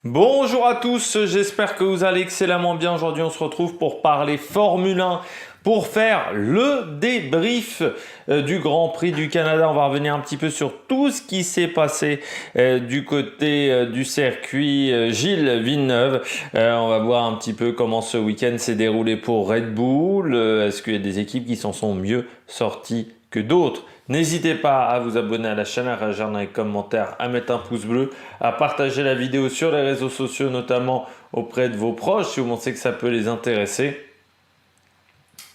Bonjour à tous, j'espère que vous allez excellemment bien. Aujourd'hui, on se retrouve pour parler Formule 1, pour faire le débrief du Grand Prix du Canada. On va revenir un petit peu sur tout ce qui s'est passé du côté du circuit Gilles Villeneuve. On va voir un petit peu comment ce week-end s'est déroulé pour Red Bull. Est-ce qu'il y a des équipes qui s'en sont mieux sorties que d'autres? N'hésitez pas à vous abonner à la chaîne, à réagir dans les commentaires, à mettre un pouce bleu, à partager la vidéo sur les réseaux sociaux, notamment auprès de vos proches, si vous pensez que ça peut les intéresser.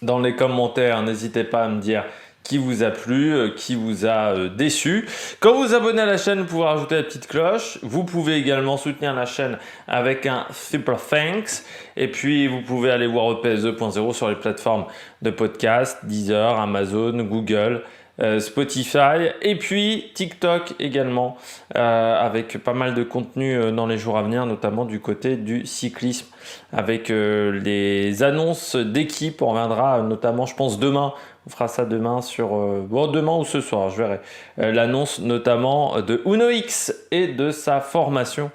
Dans les commentaires, n'hésitez pas à me dire qui vous a plu, qui vous a déçu. Quand vous vous abonnez à la chaîne, vous pouvez rajouter la petite cloche. Vous pouvez également soutenir la chaîne avec un super thanks. Et puis, vous pouvez aller voir EPS 2.0 sur les plateformes de podcast, Deezer, Amazon, Google, Spotify et puis TikTok également avec pas mal de contenu dans les jours à venir, notamment du côté du cyclisme avec les annonces d'équipe. On reviendra notamment, je pense, demain. On fera ça demain sur demain ou ce soir, je verrai. L'annonce notamment de Uno X et de sa formation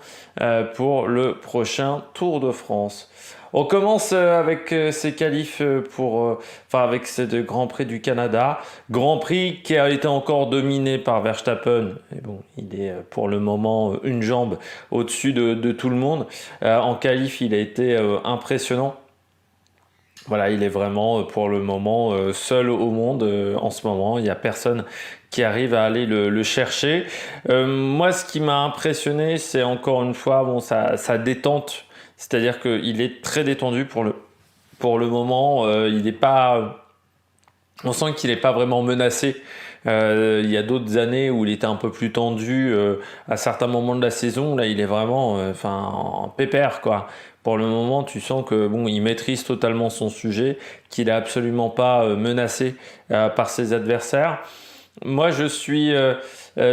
pour le prochain Tour de France. On commence avec ces qualifs avec ce Grand Prix du Canada. Grand Prix qui a été encore dominé par Verstappen. Et bon, il est pour le moment une jambe au-dessus de tout le monde. En qualif, il a été impressionnant. Voilà, il est vraiment pour le moment seul au monde en ce moment. Il n'y a personne qui arrive à aller le chercher. Moi, ce qui m'a impressionné, c'est encore une fois sa détente. C'est-à-dire qu'il est très détendu pour le moment. Il n'est pas, on sent qu'il n'est pas vraiment menacé. Il y a d'autres années où il était un peu plus tendu à certains moments de la saison. Là, il est vraiment en pépère, quoi. Pour le moment, tu sens que bon, il maîtrise totalement son sujet, qu'il n'est absolument pas menacé par ses adversaires. Moi, je suis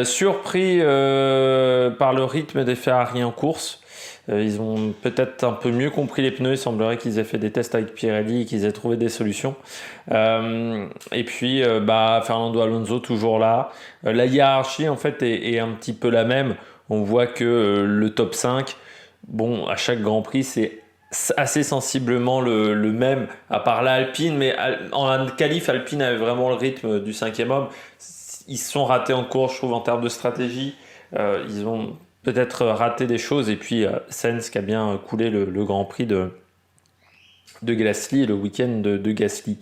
surpris par le rythme des Ferrari en course. Ils ont peut-être un peu mieux compris les pneus. Il semblerait qu'ils aient fait des tests avec Pirelli et qu'ils aient trouvé des solutions. Et puis, Fernando Alonso toujours là. La hiérarchie, en fait, est un petit peu la même. On voit que le top 5, bon, à chaque Grand Prix, c'est assez sensiblement le même, à part l'Alpine. Mais en qualif, Alpine avait vraiment le rythme du cinquième homme. Ils se sont ratés en course, je trouve, en termes de stratégie. Ils ont peut-être raté des choses. Et puis, Sainz qui a bien coulé le Grand Prix de Gasly, le week-end de Gasly.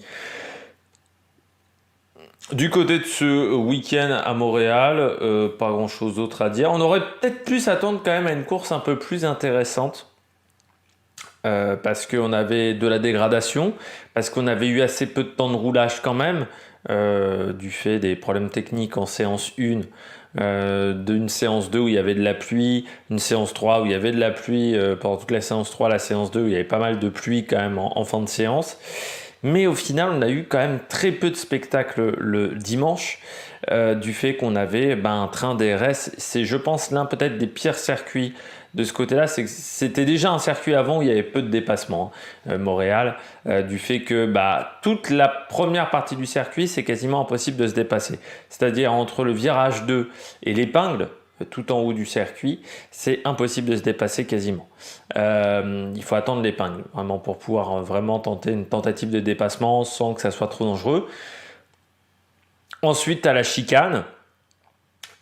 Du côté de ce week-end à Montréal, pas grand-chose d'autre à dire. On aurait peut-être pu s'attendre quand même à une course un peu plus intéressante. Parce qu'on avait de la dégradation, parce qu'on avait eu assez peu de temps de roulage quand même, du fait des problèmes techniques en séance 1, d'une séance 2 où il y avait de la pluie, une séance 3 où il y avait de la pluie pendant toute la séance 3, la séance 2 où il y avait pas mal de pluie quand même en fin de séance. Mais au final, on a eu quand même très peu de spectacles le dimanche, du fait qu'on avait un train DRS. C'est, je pense, l'un peut-être des pires circuits de ce côté-là. C'était déjà un circuit avant où il y avait peu de dépassements, Montréal, du fait que toute la première partie du circuit, c'est quasiment impossible de se dépasser. C'est-à-dire entre le virage 2 et l'épingle, tout en haut du circuit, c'est impossible de se dépasser quasiment. Il faut attendre l'épingle vraiment pour pouvoir vraiment tenter une tentative de dépassement sans que ça soit trop dangereux. Ensuite, tu as la chicane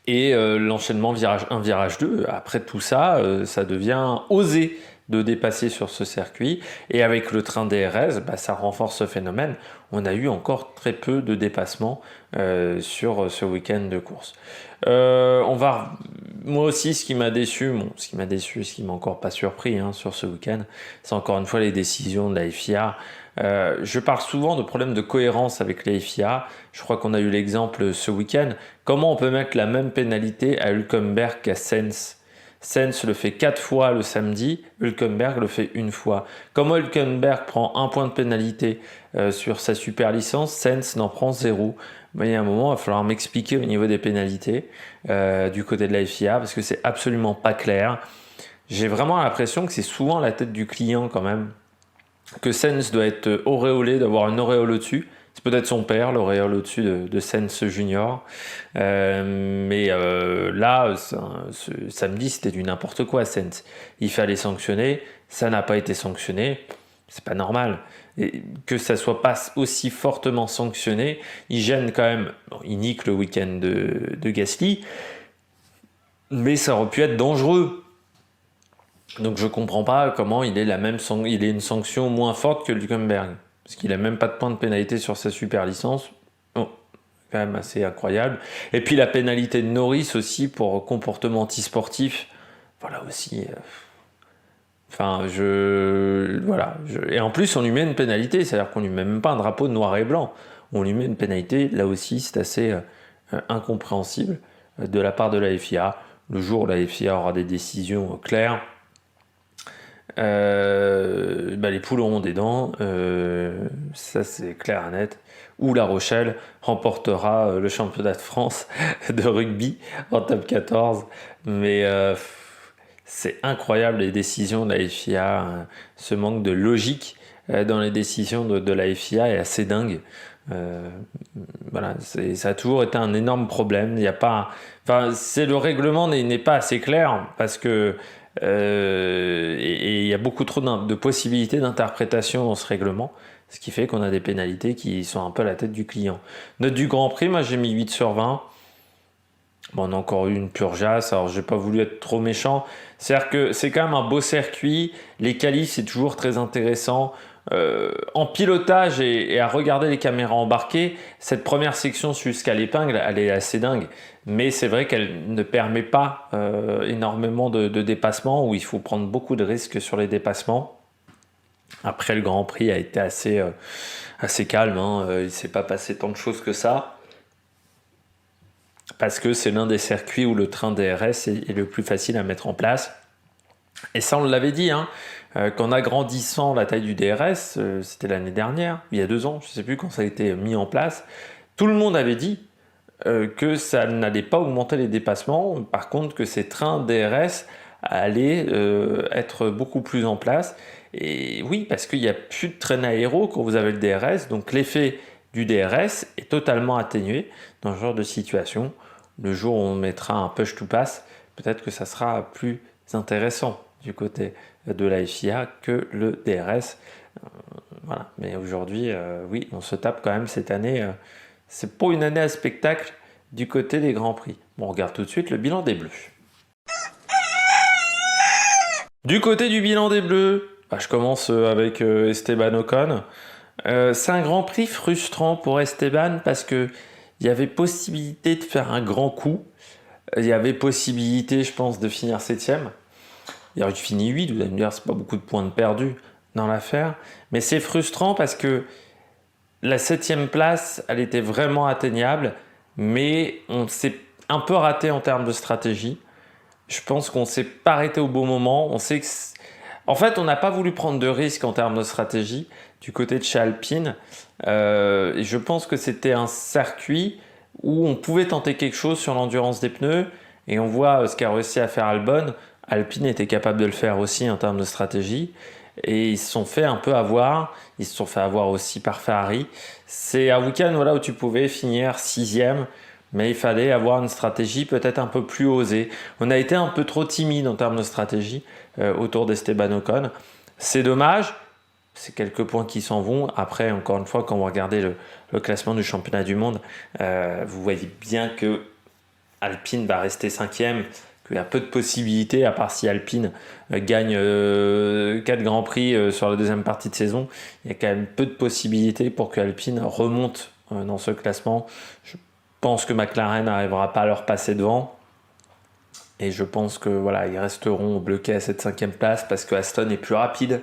et l'enchaînement virage 1, virage 2. Après tout ça, ça devient osé de dépasser sur ce circuit. Et avec le train DRS, ça renforce ce phénomène. On a eu encore très peu de dépassements sur ce week-end de course. Moi aussi, ce qui m'a déçu, ce qui m'a encore pas surpris sur ce week-end, c'est encore une fois les décisions de la FIA. Je parle souvent de problèmes de cohérence avec la FIA. Je crois qu'on a eu l'exemple ce week-end. Comment on peut mettre la même pénalité à Hülkenberg qu'à Sainz? Sainz le fait 4 fois le samedi, Hülkenberg le fait une fois. Comment Hülkenberg prend un point de pénalité sur sa super licence, Sainz n'en prend 0. Il y a un moment, il va falloir m'expliquer au niveau des pénalités du côté de la FIA parce que c'est absolument pas clair. J'ai vraiment l'impression que c'est souvent la tête du client quand même, que Sainz doit être auréolé, d'avoir une auréole au-dessus. C'est peut-être son père, l'auréole au-dessus de Sens Junior. Là, ce samedi, c'était du n'importe quoi, Sens. Il fallait sanctionner, ça n'a pas été sanctionné. C'est pas normal. Et que ça soit pas aussi fortement sanctionné, il gêne quand même. Bon, il nique le week-end de Gasly, mais ça aurait pu être dangereux. Donc je comprends pas comment il est une sanction moins forte que Hülkenberg. Parce qu'il a même pas de point de pénalité sur sa super licence. Bon, quand même assez incroyable. Et puis la pénalité de Norris aussi pour comportement antisportif. Voilà aussi. Et en plus, on lui met une pénalité, c'est-à-dire qu'on lui met même pas un drapeau noir et blanc. On lui met une pénalité, là aussi, c'est assez incompréhensible de la part de la FIA. Le jour où la FIA aura des décisions claires, les poules auront des dents, ça c'est clair et net. Ou La Rochelle remportera le championnat de France de rugby en top 14. Mais c'est incroyable les décisions de la FIA, ce manque de logique dans les décisions de la FIA est assez dingue. Ça a toujours été un énorme problème. Le règlement n'est pas assez clair parce que il y a beaucoup trop de possibilités d'interprétation dans ce règlement, ce qui fait qu'on a des pénalités qui sont un peu à la tête du client. Note du Grand Prix, moi j'ai mis 8 sur 20. Bon, on a encore eu une purgeasse, alors j'ai pas voulu être trop méchant. C'est-à-dire que c'est quand même un beau circuit, les qualifs c'est toujours très intéressant. En pilotage et à regarder les caméras embarquées, cette première section jusqu'à l'épingle, elle est assez dingue. Mais c'est vrai qu'elle ne permet pas énormément de dépassements, où il faut prendre beaucoup de risques sur les dépassements. Après, le Grand Prix a été assez calme, il ne s'est pas passé tant de choses que ça. Parce que c'est l'un des circuits où le train DRS est le plus facile à mettre en place. Et ça, on l'avait dit, qu'en agrandissant la taille du DRS, c'était l'année dernière, il y a 2 ans, je ne sais plus quand ça a été mis en place, tout le monde avait dit que ça n'allait pas augmenter les dépassements, par contre que ces trains DRS allaient être beaucoup plus en place. Et oui, parce qu'il n'y a plus de traîne aéro quand vous avez le DRS, donc l'effet du DRS est totalement atténué dans ce genre de situation. Le jour où on mettra un push to pass, peut-être que ça sera plus intéressant du côté de la FIA que le DRS. Voilà. Mais aujourd'hui, oui, on se tape quand même cette année. C'est pas une année à spectacle du côté des Grands Prix. Bon, on regarde tout de suite le bilan des Bleus. Du côté du bilan des Bleus, je commence avec Esteban Ocon. C'est un Grand Prix frustrant pour Esteban parce que il y avait possibilité de faire un grand coup. Il y avait possibilité, je pense, de finir 7e. Il aurait fini 8, vous allez me dire, c'est pas beaucoup de points de perdus dans l'affaire. Mais c'est frustrant parce que la 7e place, elle était vraiment atteignable, mais on s'est un peu raté en termes de stratégie. Je pense qu'on ne s'est pas arrêté au bon moment. En fait, on n'a pas voulu prendre de risques en termes de stratégie du côté de chez Alpine. Et je pense que c'était un circuit où on pouvait tenter quelque chose sur l'endurance des pneus. Et on voit ce qu'a réussi à faire Albon. Alpine était capable de le faire aussi en termes de stratégie. Et ils se sont fait un peu avoir. Ils se sont fait avoir aussi par Ferrari. C'est un week-end où tu pouvais finir 6e. Mais il fallait avoir une stratégie peut-être un peu plus osée. On a été un peu trop timide en termes de stratégie autour d'Esteban Ocon. C'est dommage. C'est quelques points qui s'en vont. Après, encore une fois, quand vous regardez le classement du championnat du monde, vous voyez bien que Alpine va rester 5e, qu'il y a peu de possibilités, à part si Alpine gagne 4 Grands Prix sur la deuxième partie de saison. Il y a quand même peu de possibilités pour que Alpine remonte dans ce classement. Je pense que McLaren n'arrivera pas à leur passer devant. Et je pense que ils resteront bloqués à cette 5e place parce que Aston est plus rapide.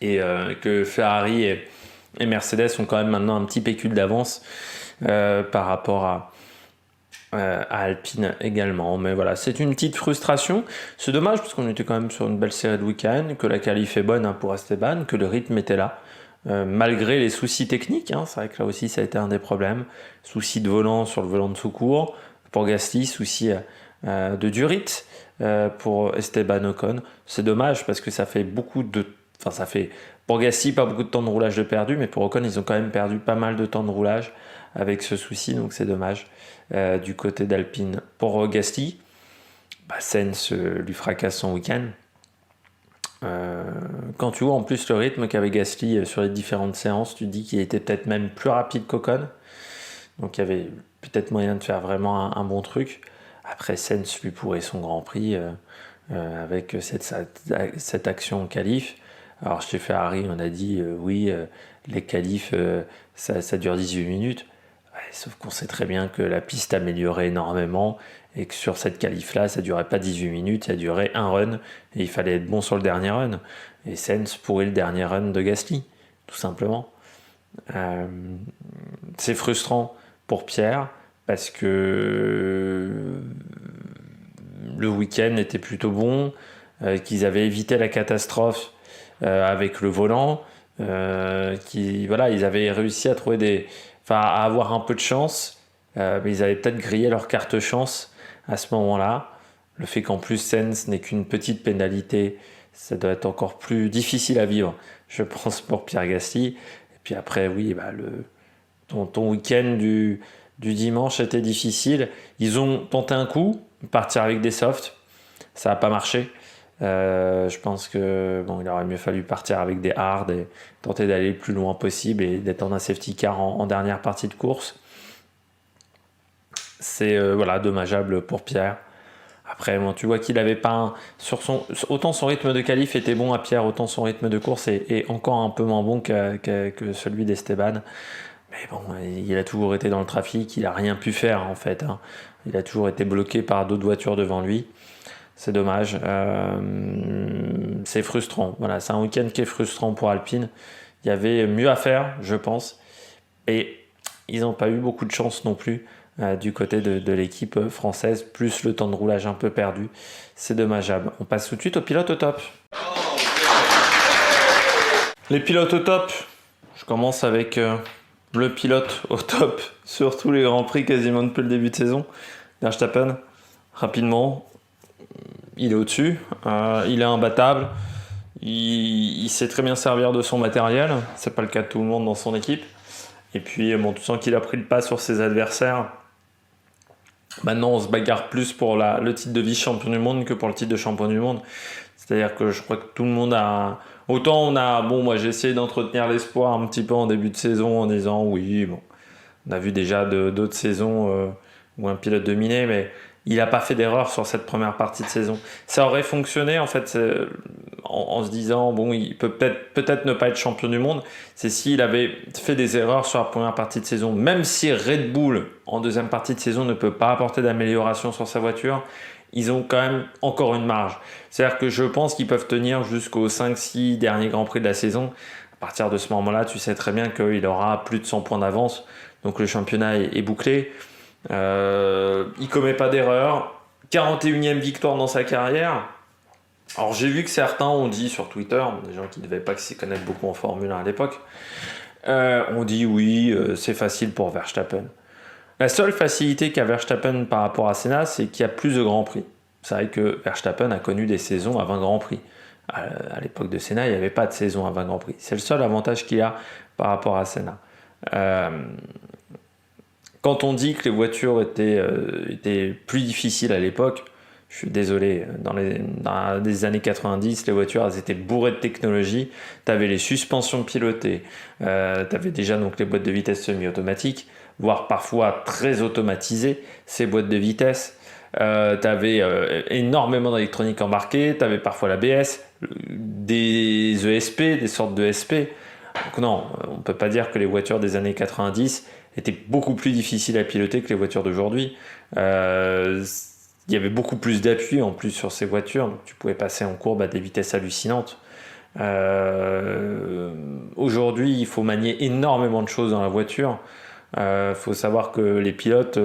Et que Ferrari et Mercedes ont quand même maintenant un petit pécule d'avance par rapport à Alpine également. Mais voilà, c'est une petite frustration. C'est dommage parce qu'on était quand même sur une belle série de week-end, que la qualif est bonne pour Esteban, que le rythme était là. Malgré les soucis techniques, c'est vrai que là aussi ça a été un des problèmes. Soucis de volant sur le volant de secours pour Gasly, soucis de durite pour Esteban Ocon. C'est dommage parce que ça fait beaucoup de enfin ça fait pour Gasly pas beaucoup de temps de roulage de perdu, mais pour Ocon ils ont quand même perdu pas mal de temps de roulage avec ce souci, donc c'est dommage du côté d'Alpine. Pour Gasly, Sainz lui fracasse son week-end. Quand tu vois en plus le rythme qu'avait Gasly sur les différentes séances, tu te dis qu'il était peut-être même plus rapide qu'Ocon, donc il y avait peut-être moyen de faire vraiment un bon truc. Après Sainz lui pourrait son Grand Prix avec cette action en qualif. Alors chez Ferrari on a dit oui les qualifs ça dure 18 minutes, ouais, sauf qu'on sait très bien que la piste améliorait énormément et que sur cette qualif là ça durait pas 18 minutes, ça durait un run et il fallait être bon sur le dernier run, et Sainz pourrait le dernier run de Gasly tout simplement. C'est frustrant pour Pierre parce que le week-end était plutôt bon, qu'ils avaient évité la catastrophe avec le volant, ils avaient réussi à trouver à avoir un peu de chance, mais ils avaient peut-être grillé leur carte chance à ce moment-là. Le fait qu'en plus Sainz n'est qu'une petite pénalité, ça doit être encore plus difficile à vivre, je pense, pour Pierre Gasly. Et puis après, oui, ton week-end du dimanche était difficile. Ils ont tenté un coup, partir avec des softs, ça n'a pas marché. Je pense que il aurait mieux fallu partir avec des hards et tenter d'aller le plus loin possible et d'être en un safety car en dernière partie de course. C'est dommageable pour Pierre. Après, tu vois qu'il avait pas autant son rythme de qualif était bon à Pierre, autant son rythme de course est encore un peu moins bon que celui d'Esteban. Mais bon, il a toujours été dans le trafic, il a rien pu faire en fait. Il a toujours été bloqué par d'autres voitures devant lui. C'est dommage. C'est frustrant. Voilà, c'est un week-end qui est frustrant pour Alpine. Il y avait mieux à faire, je pense. Et ils n'ont pas eu beaucoup de chance non plus du côté de l'équipe française, plus le temps de roulage un peu perdu. C'est dommageable. On passe tout de suite aux pilotes au top. Les pilotes au top. Je commence avec le pilote au top sur tous les Grands Prix quasiment depuis le début de saison. Verstappen, rapidement. Il est au-dessus, il est imbattable, il sait très bien servir de son matériel, c'est pas le cas de tout le monde dans son équipe. Et puis tu sens qu'il a pris le pas sur ses adversaires. Maintenant on se bagarre plus pour le titre de vice-champion du monde que pour le titre de champion du monde. C'est-à-dire que je crois que tout le monde a... Autant moi j'ai essayé d'entretenir l'espoir un petit peu en début de saison en disant oui, on a vu déjà d'autres saisons où un pilote dominait, mais il n'a pas fait d'erreur sur cette première partie de saison. Ça aurait fonctionné en fait en se disant il peut peut-être ne pas être champion du monde. C'est s'il avait fait des erreurs sur la première partie de saison. Même si Red Bull en deuxième partie de saison ne peut pas apporter d'amélioration sur sa voiture, ils ont quand même encore une marge. C'est-à-dire que je pense qu'ils peuvent tenir jusqu'aux 5-6 derniers Grands Prix de la saison. À partir de ce moment-là, tu sais très bien qu'il aura plus de 100 points d'avance. Donc le championnat est bouclé. Il commet pas d'erreur, 41e victoire dans sa carrière. Alors j'ai vu que certains ont dit sur Twitter, des gens qui ne devaient pas s'y connaître beaucoup en Formule 1 à l'époque, ont dit oui, c'est facile pour Verstappen. La seule facilité qu'a Verstappen par rapport à Senna, c'est qu'il y a plus de Grands Prix. C'est vrai que Verstappen a connu des saisons à 20 Grands Prix. À l'époque de Senna, il n'y avait pas de saison à 20 Grands Prix. C'est le seul avantage qu'il y a par rapport à Senna. Quand on dit que les voitures étaient plus difficiles à l'époque, je suis désolé, dans les années 90, les voitures elles étaient bourrées de technologie. Tu avais les suspensions pilotées, tu avais déjà donc les boîtes de vitesse semi-automatiques, voire parfois très automatisées, ces boîtes de vitesse. Tu avais énormément d'électronique embarquée, tu avais parfois l'ABS, des ESP, des sortes de SP. Donc non, on ne peut pas dire que les voitures des années 90 étaient beaucoup plus difficiles à piloter que les voitures d'aujourd'hui. Il y avait beaucoup plus d'appui en plus sur ces voitures, donc tu pouvais passer en courbe à des vitesses hallucinantes. Aujourd'hui, il faut manier énormément de choses dans la voiture. Faut savoir que les pilotes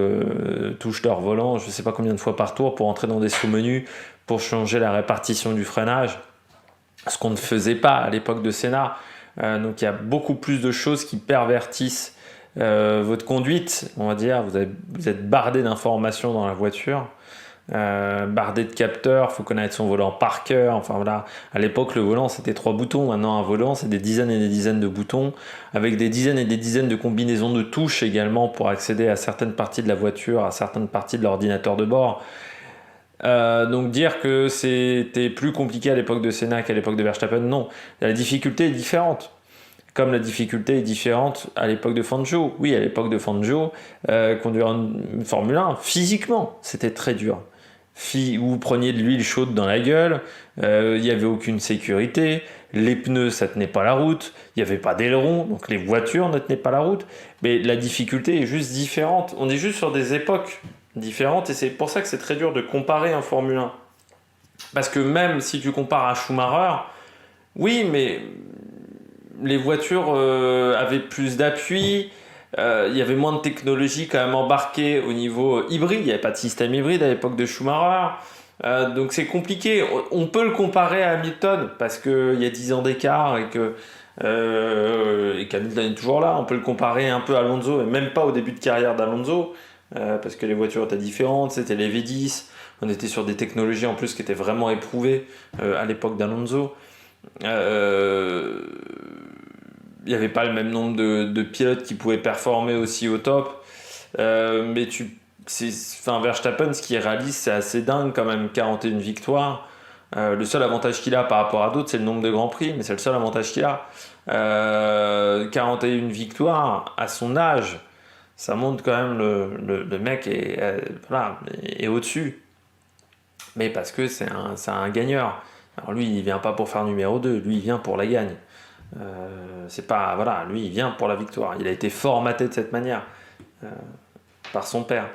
touchent leur volant, je ne sais pas combien de fois par tour, pour entrer dans des sous-menus, pour changer la répartition du freinage, ce qu'on ne faisait pas à l'époque de Senna. Donc il y a beaucoup plus de choses qui pervertissent votre conduite, on va dire. Vous êtes bardé d'informations dans la voiture. bardé de capteurs, faut connaître son volant par cœur. Enfin voilà, à l'époque le volant c'était 3 boutons, maintenant un volant c'est des dizaines et des dizaines de boutons, avec des dizaines et des dizaines de combinaisons de touches également pour accéder à certaines parties de la voiture, à certaines parties de l'ordinateur de bord. Donc dire que c'était plus compliqué à l'époque de Senna qu'à l'époque de Verstappen, non. La difficulté est différente. Comme la difficulté est différente à l'époque de Fangio. Oui, à l'époque de Fangio, conduire une Formule 1, physiquement, c'était très dur. Vous preniez de l'huile chaude dans la gueule, il n'y avait aucune sécurité, les pneus, ça tenait pas la route, il n'y avait pas d'aileron, donc les voitures ne tenaient pas la route. Mais la difficulté est juste différente. On est juste sur des époques différentes et c'est pour ça que c'est très dur de comparer un Formule 1. Parce que même si tu compares à Schumacher, oui, mais les voitures avaient plus d'appui, il y avait moins de technologie quand même embarquée au niveau hybride, il n'y avait pas de système hybride à l'époque de Schumacher, donc c'est compliqué. On peut le comparer à Hamilton parce qu'il y a 10 ans d'écart et qu'Hamilton est toujours là. On peut le comparer un peu à Alonso, et même pas au début de carrière d'Alonso, parce que les voitures étaient différentes, c'était les V10, on était sur des technologies en plus qui étaient vraiment éprouvées à l'époque d'Alonso. Il n'y avait pas le même nombre de pilotes qui pouvaient performer aussi au top. Mais Verstappen, ce qu'il réalise, c'est assez dingue quand même, 41 victoires. Le seul avantage qu'il a par rapport à d'autres, c'est le nombre de grands prix, mais c'est le seul avantage qu'il a. 41 victoires à son âge, ça montre quand même le mec est au-dessus. Mais parce que c'est un gagneur. Alors lui, il vient pas pour faire numéro 2, lui, il vient pour la gagne. C'est pas, voilà, lui, il vient pour la victoire. Il a été formaté de cette manière par son père.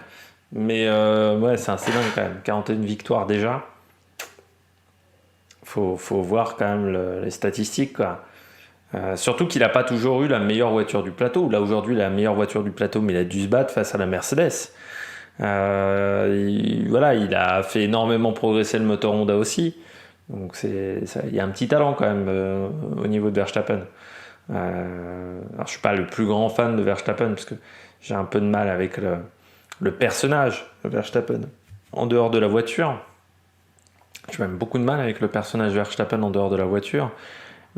Mais ouais, c'est assez dingue quand même. 41 victoires déjà. Faut voir quand même les statistiques, quoi. Surtout qu'il n'a pas toujours eu la meilleure voiture du plateau. Là, aujourd'hui, la meilleure voiture du plateau, mais il a dû se battre face à la Mercedes. Il a fait énormément progresser le moteur Honda aussi. Donc il y a un petit talent quand même au niveau de Verstappen. Alors je suis pas le plus grand fan de Verstappen parce que j'ai un peu de mal avec le personnage de Verstappen en dehors de la voiture. J'ai même beaucoup de mal avec le personnage de Verstappen en dehors de la voiture.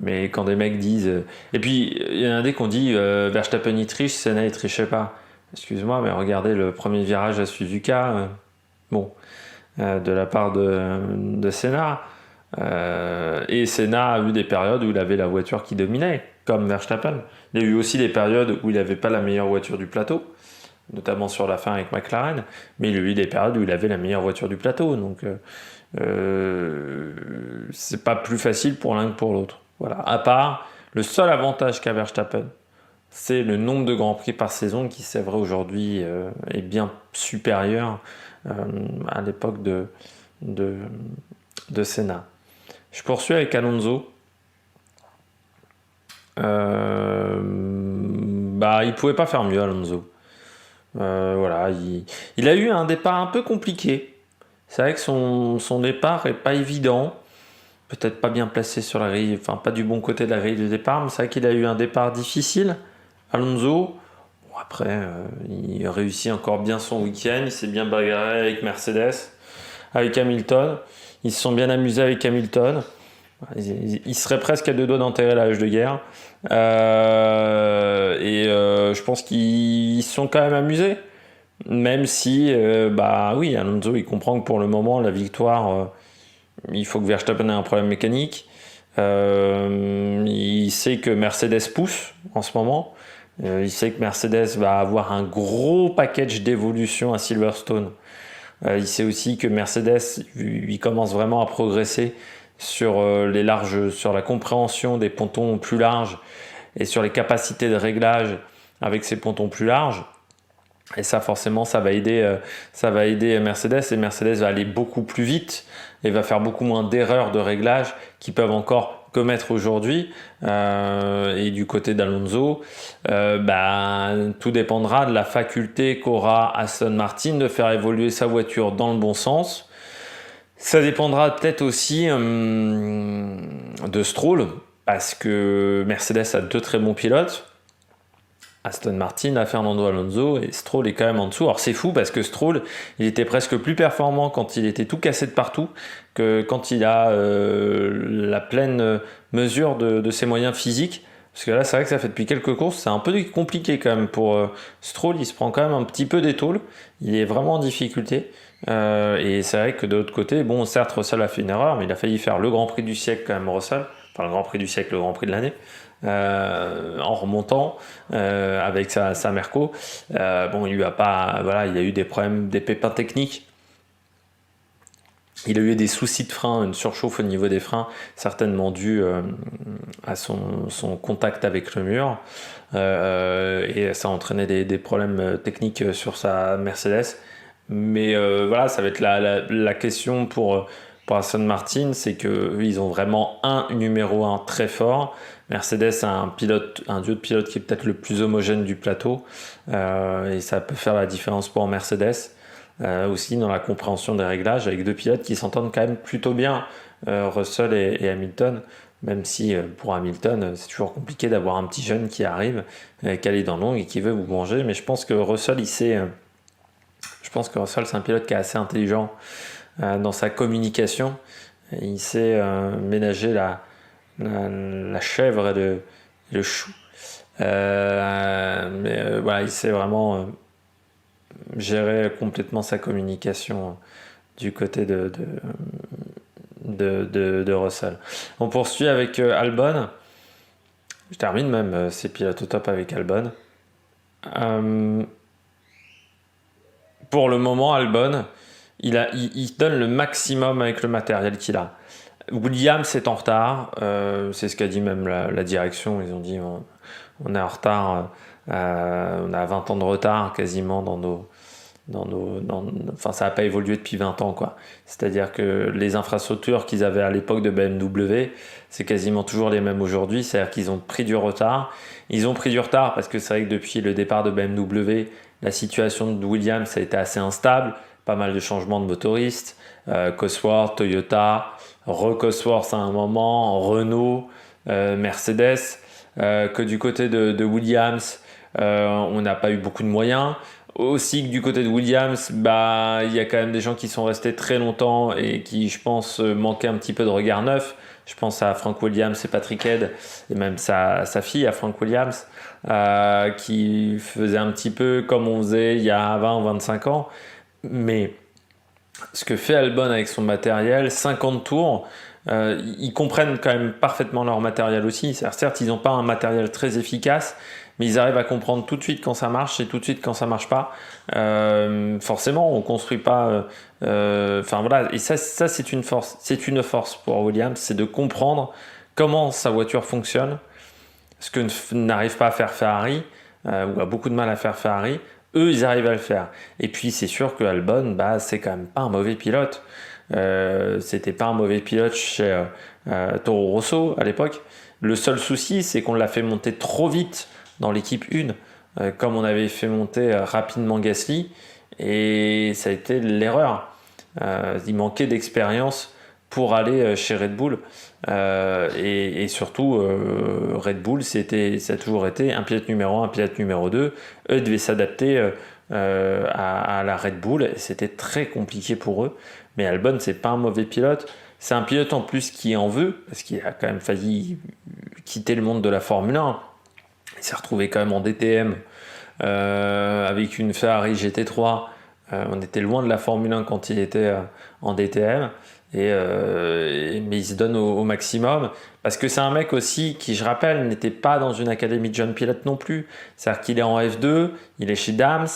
Mais quand des mecs disent... Et puis il y en a des qui ont dit Verstappen il triche, Senna il trichait pas. Excuse-moi, mais regardez le premier virage à Suzuka, de la part de Senna. Et Senna a eu des périodes où il avait la voiture qui dominait, comme Verstappen. Il y a eu aussi des périodes où il n'avait pas la meilleure voiture du plateau, notamment sur la fin avec McLaren, mais il y a eu des périodes où il avait la meilleure voiture du plateau. Donc c'est pas plus facile pour l'un que pour l'autre. Voilà. À part, le seul avantage qu'a Verstappen, c'est le nombre de grands prix par saison qui, c'est vrai, aujourd'hui est bien supérieur à l'époque de Senna. Je poursuis avec Alonso. Il pouvait pas faire mieux, Alonso. Il a eu un départ un peu compliqué. C'est vrai que son départ est pas évident. Peut-être pas bien placé sur la grille, enfin pas du bon côté de la grille de départ, mais c'est vrai qu'il a eu un départ difficile. Alonso, après, il réussit encore bien son week-end. Il s'est bien bagarré avec Mercedes, avec Hamilton. Ils se sont bien amusés avec Hamilton. Ils seraient presque à 2 doigts d'enterrer la hache de guerre. Je pense qu'ils se sont quand même amusés. Même si, Alonso, il comprend que pour le moment, la victoire, il faut que Verstappen ait un problème mécanique. Il sait que Mercedes pousse en ce moment. Il sait que Mercedes va avoir un gros package d'évolution à Silverstone. Il sait aussi que Mercedes, il commence vraiment à progresser sur sur la compréhension des pontons plus larges et sur les capacités de réglage avec ces pontons plus larges. Et ça, forcément, ça va aider Mercedes. Et Mercedes va aller beaucoup plus vite et va faire beaucoup moins d'erreurs de réglage qu'ils peuvent encore commettre aujourd'hui. Et du côté d'Alonso, tout dépendra de la faculté qu'aura Aston Martin de faire évoluer sa voiture dans le bon sens. Ça dépendra peut-être aussi de Stroll, parce que Mercedes a 2 très bons pilotes. Aston Martin à Fernando Alonso et Stroll est quand même en dessous. Alors c'est fou parce que Stroll, il était presque plus performant quand il était tout cassé de partout que quand il a la pleine mesure de ses moyens physiques. Parce que là, c'est vrai que ça fait depuis quelques courses, c'est un peu compliqué quand même pour Stroll. Il se prend quand même un petit peu d'étaules. Il est vraiment en difficulté. Et c'est vrai que de l'autre côté, bon, certes, Russell a fait une erreur, mais il a failli faire le Grand Prix du siècle quand même, Russell. Enfin, le Grand Prix du siècle, le Grand Prix de l'année. En remontant avec sa Merco. Bon, il lui a pas, voilà, il a eu des problèmes, des pépins techniques. Il a eu des soucis de frein, une surchauffe au niveau des freins, certainement dû à son contact avec le mur. Et ça a entraîné des problèmes techniques sur sa Mercedes. Mais voilà, ça va être la question pour Aston Martin, c'est qu'ils ont vraiment un numéro 1 très fort. Mercedes a un duo de pilotes qui est peut-être le plus homogène du plateau. Et ça peut faire la différence pour Mercedes. Aussi dans la compréhension des réglages avec deux pilotes qui s'entendent quand même plutôt bien, Russell et Hamilton, même si pour Hamilton c'est toujours compliqué d'avoir un petit jeune qui arrive calé dans l'ongle et qui veut vous manger, mais je pense que Russell c'est un pilote qui est assez intelligent dans sa communication. Il sait ménager la chèvre et le chou, mais voilà, il sait vraiment gérer complètement sa communication du côté de Russell. On poursuit avec Albon. Je termine même ces pilotes au top avec Albon. Pour le moment, Albon, il donne le maximum avec le matériel qu'il a. Williams est en retard, c'est ce qu'a dit même la direction. Ils ont dit on est en retard, on a 20 ans de retard quasiment enfin ça n'a pas évolué depuis 20 ans quoi. C'est-à-dire que les infrastructures qu'ils avaient à l'époque de BMW, c'est quasiment toujours les mêmes aujourd'hui. C'est-à-dire qu'ils ont pris du retard. Ils ont pris du retard parce que c'est vrai que depuis le départ de BMW, la situation de Williams a été assez instable. Pas mal de changements de motoristes, Cosworth, Toyota, Cosworth à un moment, Renault, Mercedes. Que du côté de Williams, on n'a pas eu beaucoup de moyens. Aussi que du côté de Williams, bah, il y a quand même des gens qui sont restés très longtemps et qui, je pense, manquaient un petit peu de regard neuf. Je pense à Frank Williams et Patrick Head, et même sa fille, à Frank Williams, qui faisait un petit peu comme on faisait il y a 20 ou 25 ans. Mais ce que fait Albon avec son matériel, 50 tours, ils comprennent quand même parfaitement leur matériel aussi. Certes, ils n'ont pas un matériel très efficace, mais ils arrivent à comprendre tout de suite quand ça marche et tout de suite quand ça marche pas. Forcément, on construit pas. Enfin voilà, et ça c'est une force. C'est une force pour Williams, c'est de comprendre comment sa voiture fonctionne, ce que n'arrive pas à faire Ferrari ou a beaucoup de mal à faire Ferrari. Eux, ils arrivent à le faire. Et puis, c'est sûr que Albon, bah, c'est quand même pas un mauvais pilote. C'était pas un mauvais pilote chez Toro Rosso à l'époque. Le seul souci, c'est qu'on l'a fait monter trop vite dans l'équipe 1, comme on avait fait monter rapidement Gasly. Et ça a été l'erreur. Il manquait d'expérience pour aller chez Red Bull. Et surtout, Red Bull, ça a toujours été un pilote numéro 1, un pilote numéro 2. Eux devaient s'adapter à la Red Bull. Et c'était très compliqué pour eux. Mais Albon, c'est pas un mauvais pilote. C'est un pilote en plus qui en veut, parce qu'il a quand même failli quitter le monde de la Formule 1. Il s'est retrouvé quand même en DTM avec une Ferrari GT3. On était loin de la Formule 1 quand il était en DTM. Mais il se donne au maximum parce que c'est un mec aussi qui, je rappelle, n'était pas dans une académie de jeunes pilotes non plus. C'est-à-dire qu'il est en F2, il est chez Dams.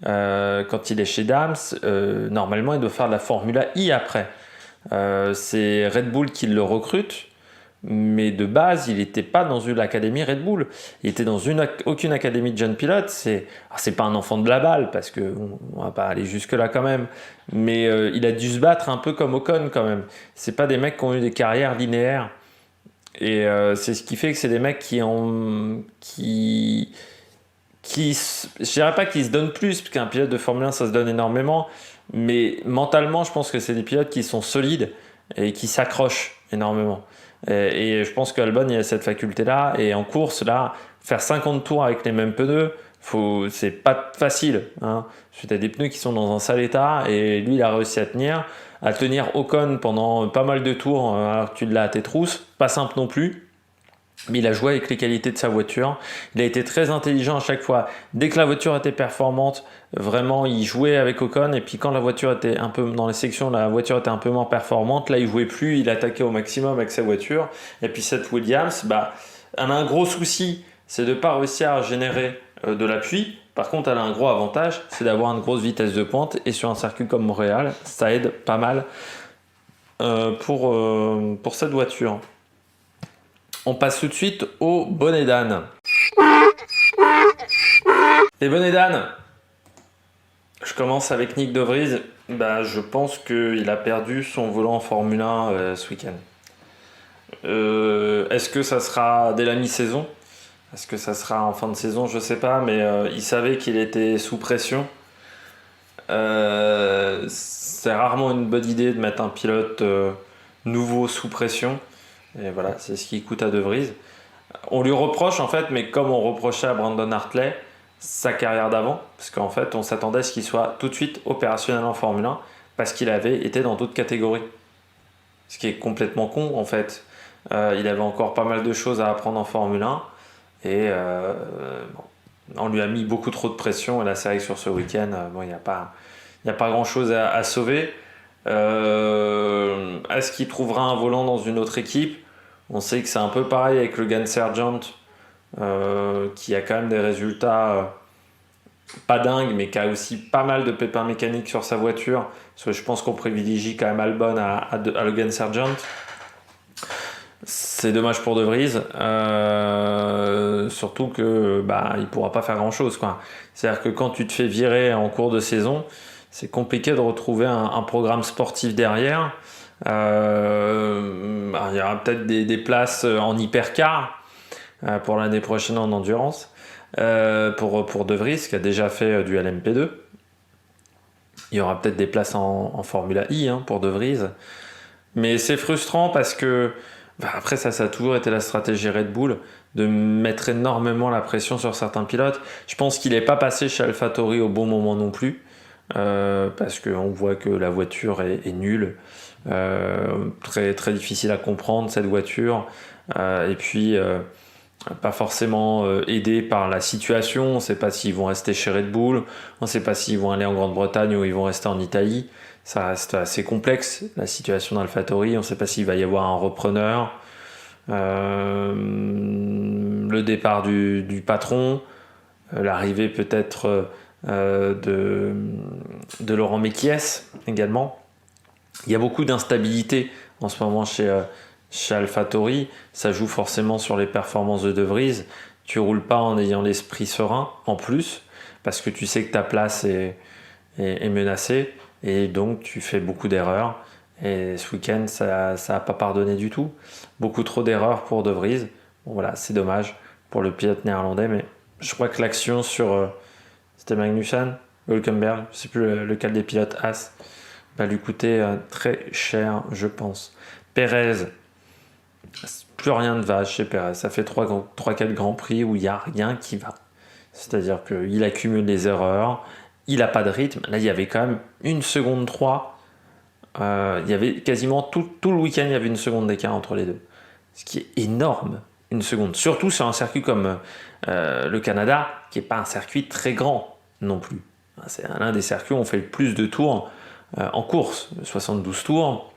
Quand il est chez Dams, normalement il doit faire de la Formula I après. C'est Red Bull qui le recrute, mais de base il n'était pas dans l'académie Red Bull. Il était dans aucune académie de jeunes pilotes. C'est pas un enfant de la balle parce que on va pas aller jusque là quand même. Mais il a dû se battre un peu comme Ocon quand même. C'est pas des mecs qui ont eu des carrières linéaires. Et c'est ce qui fait que c'est des mecs je dirais pas qu'ils se donnent plus, parce qu'un pilote de Formule 1 ça se donne énormément, mais mentalement je pense que c'est des pilotes qui sont solides et qui s'accrochent énormément. Et je pense qu'Albon il a cette faculté là, et en course là faire 50 tours avec les mêmes pneus, c'est pas facile. Hein. Tu as des pneus qui sont dans un sale état et lui, il a réussi à tenir Ocon pendant pas mal de tours alors que tu l'as à tes trousses. Pas simple non plus. Mais il a joué avec les qualités de sa voiture. Il a été très intelligent à chaque fois. Dès que la voiture était performante, vraiment, il jouait avec Ocon. Et puis quand la voiture était un peu dans les sections, la voiture était un peu moins performante. Là, il jouait plus. Il attaquait au maximum avec sa voiture. Et puis cette Williams, elle a un gros souci, c'est de ne pas réussir à générer de l'appui. Par contre, elle a un gros avantage, c'est d'avoir une grosse vitesse de pointe. Et sur un circuit comme Montréal, ça aide pas mal pour cette voiture. On passe tout de suite au bonnet d'âne. Les bonnets d'âne. Je commence avec Nyck de Vries. Je pense qu'il a perdu son volant en Formule 1 ce week-end. Est-ce que ça sera dès la mi-saison ? Est-ce que ça sera en fin de saison ? Je ne sais pas, mais il savait qu'il était sous pression. C'est rarement une bonne idée de mettre un pilote nouveau sous pression. Et voilà, c'est ce qui coûte à De Vries. On lui reproche en fait, mais comme on reprochait à Brandon Hartley, sa carrière d'avant, parce qu'en fait on s'attendait à ce qu'il soit tout de suite opérationnel en Formule 1, parce qu'il avait été dans d'autres catégories. Ce qui est complètement con en fait. Il avait encore pas mal de choses à apprendre en Formule 1, et on lui a mis beaucoup trop de pression, et là c'est vrai que sur ce week-end, il n'y a pas grand chose à sauver. Est-ce qu'il trouvera un volant dans une autre équipe ? On sait que c'est un peu pareil avec Logan Sargent, qui a quand même des résultats pas dingues, mais qui a aussi pas mal de pépins mécaniques sur sa voiture. Parce que je pense qu'on privilégie quand même Albon à Logan Sargent. C'est dommage pour De Vries, surtout que il pourra pas faire grand chose, quoi. C'est-à-dire que quand tu te fais virer en cours de saison, c'est compliqué de retrouver un programme sportif derrière. Il y aura peut-être des places en hypercar pour l'année prochaine en endurance pour De Vries qui a déjà fait du LMP2. Il y aura peut-être des places en Formula I pour De Vries, mais c'est frustrant parce que après ça a toujours été la stratégie Red Bull de mettre énormément la pression sur certains pilotes. Je pense qu'il n'est pas passé chez AlphaTauri au bon moment non plus, parce qu'on voit que la voiture est nulle. Très, très difficile à comprendre cette voiture, et puis pas forcément aidé par la situation. On ne sait pas s'ils vont rester chez Red Bull, on ne sait pas s'ils vont aller en Grande-Bretagne ou ils vont rester en Italie. Ça reste assez complexe la situation d'AlphaTauri. On ne sait pas s'il va y avoir un repreneur, le départ du patron, l'arrivée peut-être de Laurent Mekies également. Il y a beaucoup d'instabilité en ce moment chez AlphaTauri. Ça joue forcément sur les performances de Vries. Tu roules pas en ayant l'esprit serein en plus, parce que tu sais que ta place est menacée, et donc tu fais beaucoup d'erreurs. Et ce week-end, ça n'a pas pardonné du tout. Beaucoup trop d'erreurs pour De Vries. Bon, voilà, c'est dommage pour le pilote néerlandais, mais je crois que l'action sur c'était Magnussen, Hülkenberg, je ne sais plus lequel des pilotes As, va lui coûter très cher, je pense. Pérez, plus rien ne va chez Pérez. Ça fait 3-4 grands prix où il n'y a rien qui va. C'est-à-dire qu'il accumule les erreurs, il n'a pas de rythme. Là, il y avait quand même 1 seconde 3. Il y avait quasiment tout le week-end, il y avait 1 seconde d'écart entre les deux. Ce qui est énorme, 1 seconde. Surtout sur un circuit comme le Canada, qui n'est pas un circuit très grand non plus. C'est l'un des circuits où on fait le plus de tours en course, 72 tours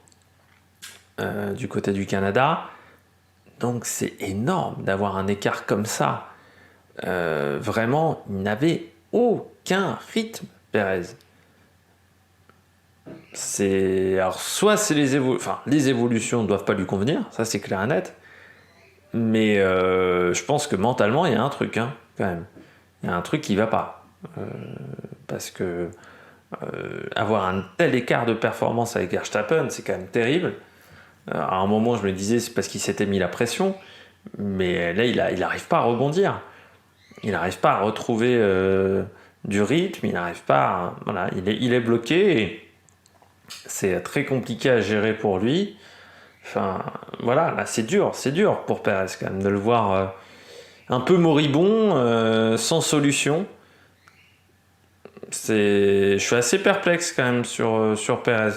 du côté du Canada. Donc c'est énorme d'avoir un écart comme ça. Vraiment, il n'avait aucun rythme, Pérez. Alors soit c'est les évolutions ne doivent pas lui convenir, ça c'est clair et net. Mais je pense que mentalement il y a un truc quand même. Il y a un truc qui va pas. Parce que avoir un tel écart de performance avec Verstappen, c'est quand même terrible. À un moment, je me disais, c'est parce qu'il s'était mis la pression, mais là, il n'arrive pas à rebondir. Il n'arrive pas à retrouver du rythme, il n'arrive pas voilà, il est bloqué, et c'est très compliqué à gérer pour lui. Enfin, voilà, là, c'est dur pour Pérez quand même, de le voir un peu moribond, sans solution. Je suis assez perplexe quand même sur Perez.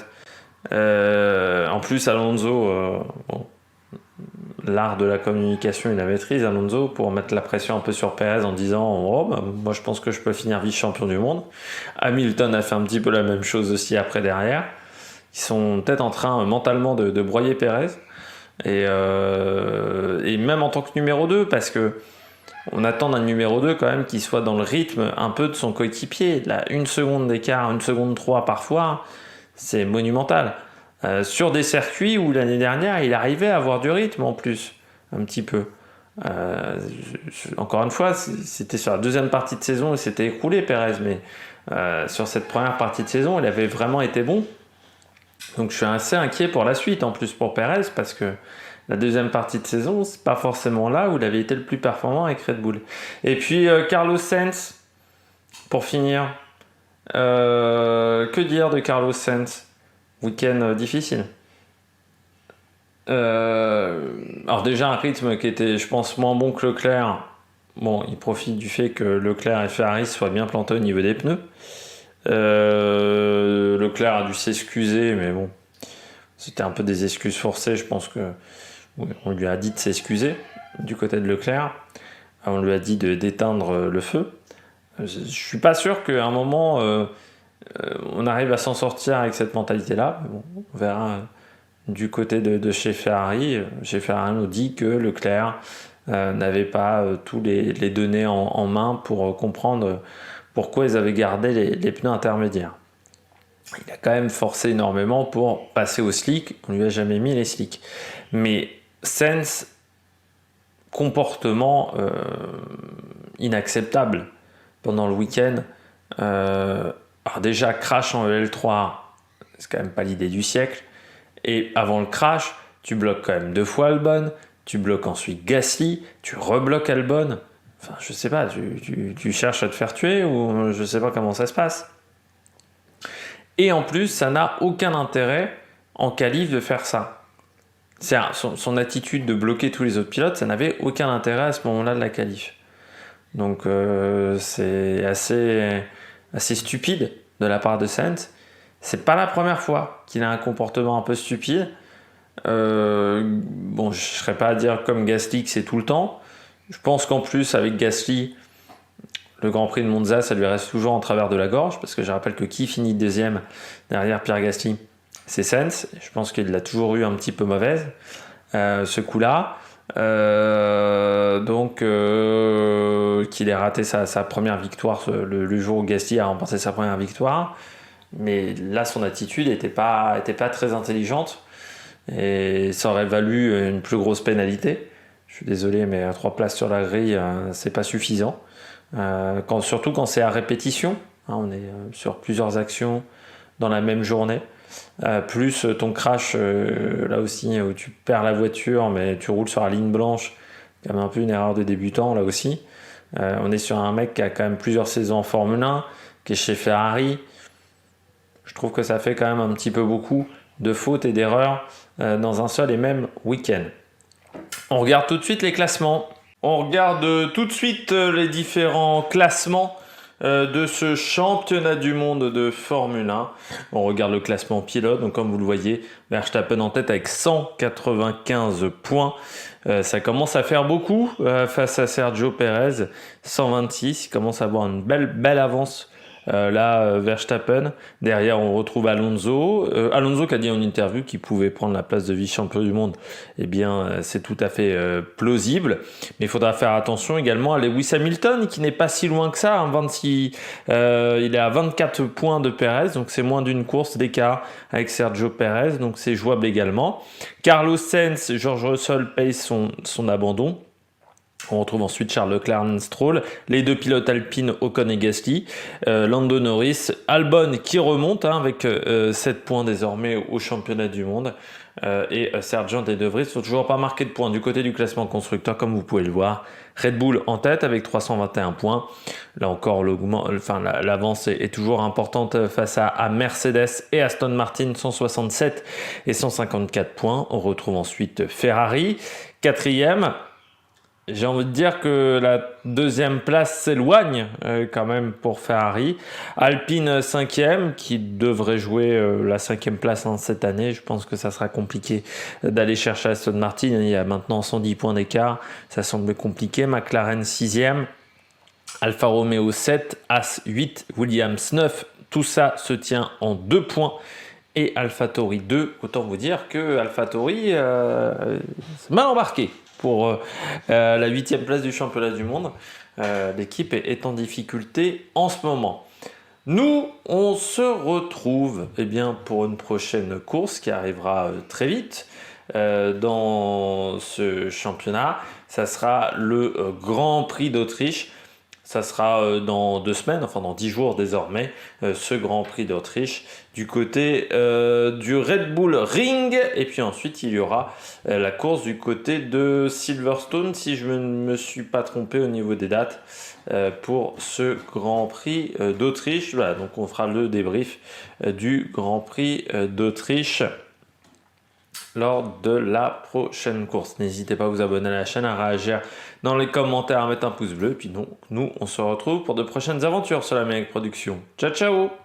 En plus, Alonso, bon, l'art de la communication, il la maîtrise, Alonso, pour mettre la pression un peu sur Perez en disant oh, bah, moi je pense que je peux finir vice-champion du monde. Hamilton a fait un petit peu la même chose aussi après derrière. Ils sont peut-être en train mentalement de broyer Perez. Et même en tant que numéro 2, parce que on attend d'un numéro 2 quand même qu'il soit dans le rythme un peu de son coéquipier. Là, 1 seconde d'écart, 1 seconde 3 parfois, c'est monumental. Sur des circuits où l'année dernière, il arrivait à avoir du rythme en plus, un petit peu. Encore une fois, c'était sur la deuxième partie de saison et c'était écroulé Perez, mais sur cette première partie de saison, il avait vraiment été bon. Donc je suis assez inquiet pour la suite en plus pour Perez, parce que la deuxième partie de saison, c'est pas forcément là où il avait été le plus performant avec Red Bull. Et puis Carlos Sainz, pour finir, que dire de Carlos Sainz? Week-end difficile. Alors déjà un rythme qui était, je pense, moins bon que Leclerc. Bon, il profite du fait que Leclerc et Ferrari soient bien plantés au niveau des pneus. Leclerc a dû s'excuser, mais bon, c'était un peu des excuses forcées. Je pense que on lui a dit de s'excuser du côté de Leclerc. On lui a dit d'éteindre le feu. Je suis pas sûr qu'à un moment on arrive à s'en sortir avec cette mentalité-là. Mais bon, on verra du côté de chez Ferrari. Chez Ferrari, on nous dit que Leclerc n'avait pas tous les données en main pour comprendre pourquoi ils avaient gardé les pneus intermédiaires. Il a quand même forcé énormément pour passer au slick. On lui a jamais mis les slicks. Mais Sainz, comportement inacceptable pendant le week-end. Alors déjà, crash en EL3, c'est quand même pas l'idée du siècle. Et avant le crash, tu bloques quand même 2 fois Albon, tu bloques ensuite Gasly, tu rebloques Albon. Enfin, je sais pas, tu cherches à te faire tuer ou je sais pas comment ça se passe. Et en plus, ça n'a aucun intérêt en qualif de faire ça. Son attitude de bloquer tous les autres pilotes, ça n'avait aucun intérêt à ce moment-là de la qualif. Donc c'est assez stupide de la part de Sainz. C'est pas la première fois qu'il a un comportement un peu stupide. Bon, je serais pas à dire comme Gasly que c'est tout le temps. Je pense qu'en plus avec Gasly, le Grand Prix de Monza, ça lui reste toujours en travers de la gorge, parce que je rappelle que qui finit deuxième derrière Pierre Gasly, c'est Sainz. Je pense qu'il l'a toujours eu un petit peu mauvaise, ce coup-là. Donc qu'il ait raté sa première victoire le jour où Gasly a remporté sa première victoire. Mais là, son attitude n'était pas très intelligente et ça aurait valu une plus grosse pénalité. Je suis désolé, mais 3 places sur la grille, c'est pas suffisant. Surtout quand c'est à répétition, hein, on est sur plusieurs actions dans la même journée. Plus ton crash, là aussi, où tu perds la voiture, mais tu roules sur la ligne blanche, c'est quand même un peu une erreur de débutant, là aussi. On est sur un mec qui a quand même plusieurs saisons en Formule 1, qui est chez Ferrari. Je trouve que ça fait quand même un petit peu beaucoup de fautes et d'erreurs dans un seul et même week-end. On regarde tout de suite les classements. On regarde tout de suite les différents classements de ce championnat du monde de Formule 1. On regarde le classement pilote. Donc comme vous le voyez, Verstappen en tête avec 195 points. Ça commence à faire beaucoup face à Sergio Perez, 126. Il commence à avoir une belle avance. Là, Verstappen. Derrière, on retrouve Alonso. Alonso qui a dit en interview qu'il pouvait prendre la place de vice-champion du monde. Eh bien, c'est tout à fait plausible. Mais il faudra faire attention également à Lewis Hamilton, qui n'est pas si loin que ça. 26, il est à 24 points de Perez, donc c'est moins d'une course d'écart avec Sergio Perez, donc c'est jouable également. Carlos Sainz, George Russell payent son abandon. On retrouve ensuite Charles Leclerc, Stroll, les 2 pilotes alpines Ocon et Gasly, Lando Norris, Albon qui remonte avec 7 points désormais au championnat du monde, et Sargent et De Vries sont toujours pas marqués de points du côté du classement constructeur, comme vous pouvez le voir. Red Bull en tête avec 321 points. Là encore, l'avance est toujours importante face à Mercedes et Aston Martin, 167 et 154 points. On retrouve ensuite Ferrari, 4e. J'ai envie de dire que la deuxième place s'éloigne quand même pour Ferrari. Alpine cinquième, qui devrait jouer la cinquième place cette année. Je pense que ça sera compliqué d'aller chercher Aston Martin. Il y a maintenant 110 points d'écart. Ça semble compliqué. McLaren sixième. Alfa Romeo 7, As 8, Williams 9. Tout ça se tient en 2 points. Et AlphaTauri 2. Autant vous dire que AlphaTauri c'est mal embarqué pour la 8e place du championnat du monde. L'équipe est en difficulté en ce moment. Nous, on se retrouve pour une prochaine course qui arrivera très vite dans ce championnat. Ça sera le Grand Prix d'Autriche. Ça sera dans 2 semaines, enfin dans 10 jours désormais, ce Grand Prix d'Autriche du côté du Red Bull Ring. Et puis ensuite, il y aura la course du côté de Silverstone, si je ne me suis pas trompé au niveau des dates, pour ce Grand Prix d'Autriche. Voilà, donc on fera le débrief du Grand Prix d'Autriche lors de la prochaine course. N'hésitez pas à vous abonner à la chaîne, à réagir dans les commentaires, à mettre un pouce bleu. Et puis nous, on se retrouve pour de prochaines aventures sur la Mega Production. Ciao, ciao!